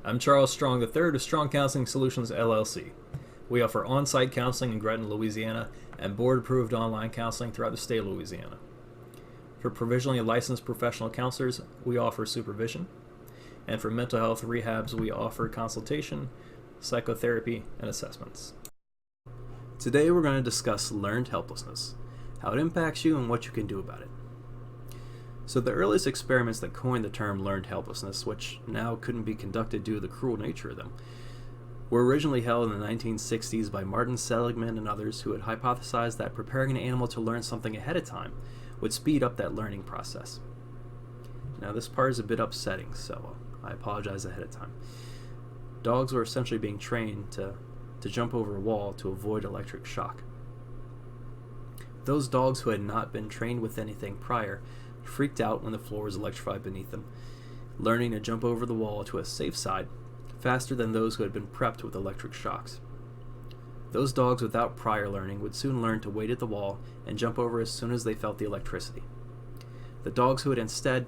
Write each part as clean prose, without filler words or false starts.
I'm Charles Strong III of Strong Counseling Solutions LLC. We offer on-site counseling in Gretna, Louisiana, and board-approved online counseling throughout the state of Louisiana. For provisionally licensed professional counselors, we offer supervision, and for mental health rehabs, we offer consultation, psychotherapy, and assessments. Today we're going to discuss learned helplessness, how it impacts you and what you can do about it. So the earliest experiments that coined the term learned helplessness, which now couldn't be conducted due to the cruel nature of them, were originally held in the 1960s by Martin Seligman and others who had hypothesized that preparing an animal to learn something ahead of time would speed up that learning process. Now this part is a bit upsetting, so I apologize ahead of time. Dogs were essentially being trained to jump over a wall to avoid electric shock. Those dogs who had not been trained with anything prior freaked out when the floor was electrified beneath them, learning to jump over the wall to a safe side faster than those who had been prepped with electric shocks. Those dogs without prior learning would soon learn to wait at the wall and jump over as soon as they felt the electricity. The dogs who had instead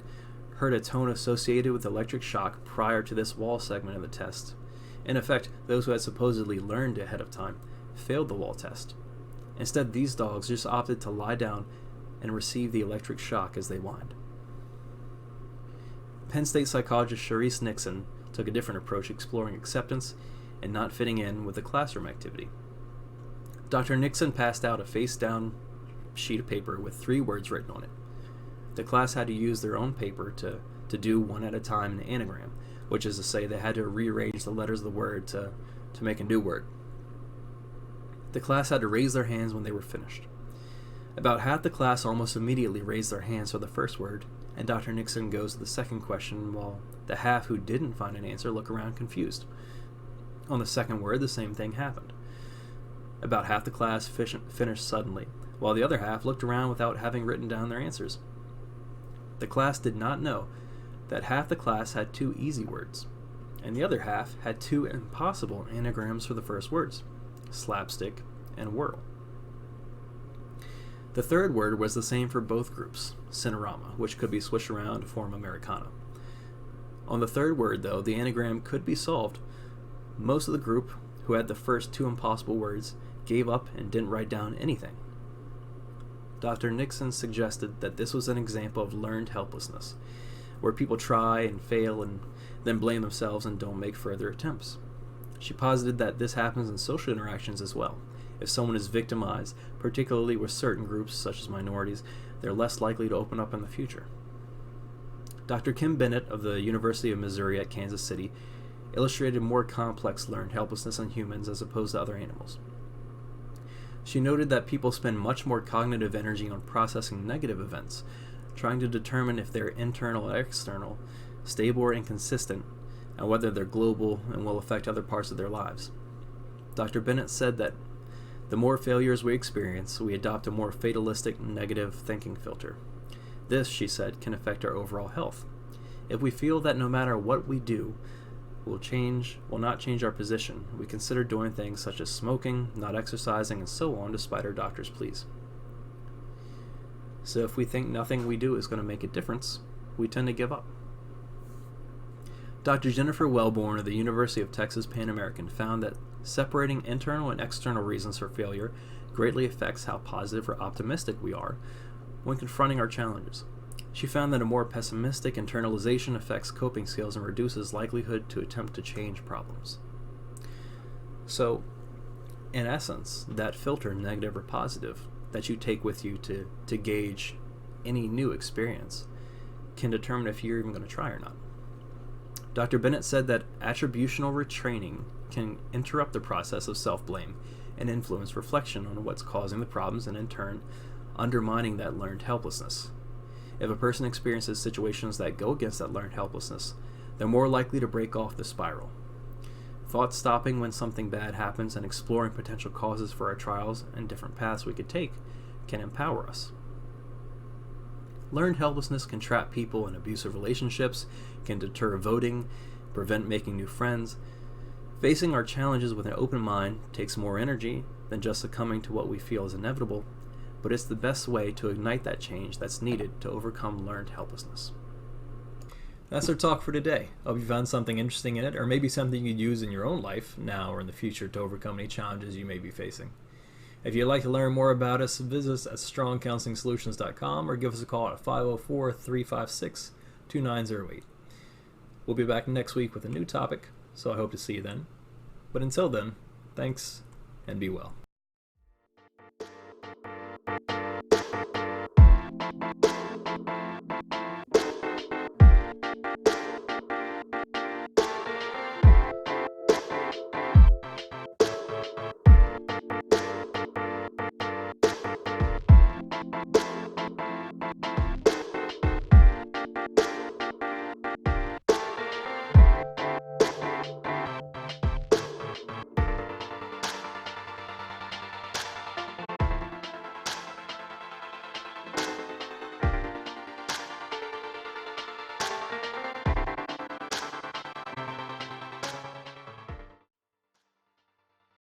heard a tone associated with electric shock prior to this wall segment of the test, in effect, those who had supposedly learned ahead of time, failed the wall test. Instead, these dogs just opted to lie down and receive the electric shock as they whined. Penn State psychologist Sharice Nixon took a different approach, exploring acceptance and not fitting in with the classroom activity. Dr. Nixon passed out a face-down sheet of paper with 3 words written on it. The class had to use their own paper to do one at a time an anagram, which is to say they had to rearrange the letters of the word to make a new word. The class had to raise their hands when they were finished. About half the class almost immediately raised their hands for the first word, and Dr. Nixon goes to the second question while the half who didn't find an answer look around confused. On the second word, the same thing happened. About half the class finished suddenly, while the other half looked around without having written down their answers. The class did not know that half the class had 2 easy words, and the other half had 2 impossible anagrams for the first words, slapstick and whirl. The third word was the same for both groups, cinerama, which could be switched around to form Americana. On the third word, though, the anagram could be solved. Most of the group, who had the first 2 impossible words, gave up and didn't write down anything. Dr. Nixon suggested that this was an example of learned helplessness, where people try and fail and then blame themselves and don't make further attempts. She posited that this happens in social interactions as well. If someone is victimized, particularly with certain groups such as minorities, they're less likely to open up in the future. Dr. Kim Bennett of the University of Missouri at Kansas City illustrated more complex learned helplessness in humans as opposed to other animals. She noted that people spend much more cognitive energy on processing negative events, trying to determine if they're internal or external, stable or inconsistent, and whether they're global and will affect other parts of their lives. Dr. Bennett said that the more failures we experience, we adopt a more fatalistic, negative thinking filter. This, she said, can affect our overall health. If we feel that no matter what we do will not change our position, we consider doing things such as smoking, not exercising, and so on despite our doctor's pleas. So if we think nothing we do is going to make a difference, we tend to give up. Dr. Jennifer Wellborn of the University of Texas Pan American found that separating internal and external reasons for failure greatly affects how positive or optimistic we are when confronting our challenges. She found that a more pessimistic internalization affects coping skills and reduces likelihood to attempt to change problems. So, in essence, that filter, negative or positive, that you take with you to gauge any new experience can determine if you're even going to try or not. Dr. Bennett said that attributional retraining can interrupt the process of self-blame and influence reflection on what's causing the problems and in turn undermining that learned helplessness. If a person experiences situations that go against that learned helplessness, they're more likely to break off the spiral. Thought stopping when something bad happens and exploring potential causes for our trials and different paths we could take can empower us. Learned helplessness can trap people in abusive relationships, can deter voting, prevent making new friends. Facing our challenges with an open mind takes more energy than just succumbing to what we feel is inevitable, but it's the best way to ignite that change that's needed to overcome learned helplessness. That's our talk for today. Hope you found something interesting in it, or maybe something you'd use in your own life now or in the future to overcome any challenges you may be facing. If you'd like to learn more about us, visit us at strongcounselingsolutions.com or give us a call at 504-356-2908. We'll be back next week with a new topic, so I hope to see you then. But until then, thanks and be well.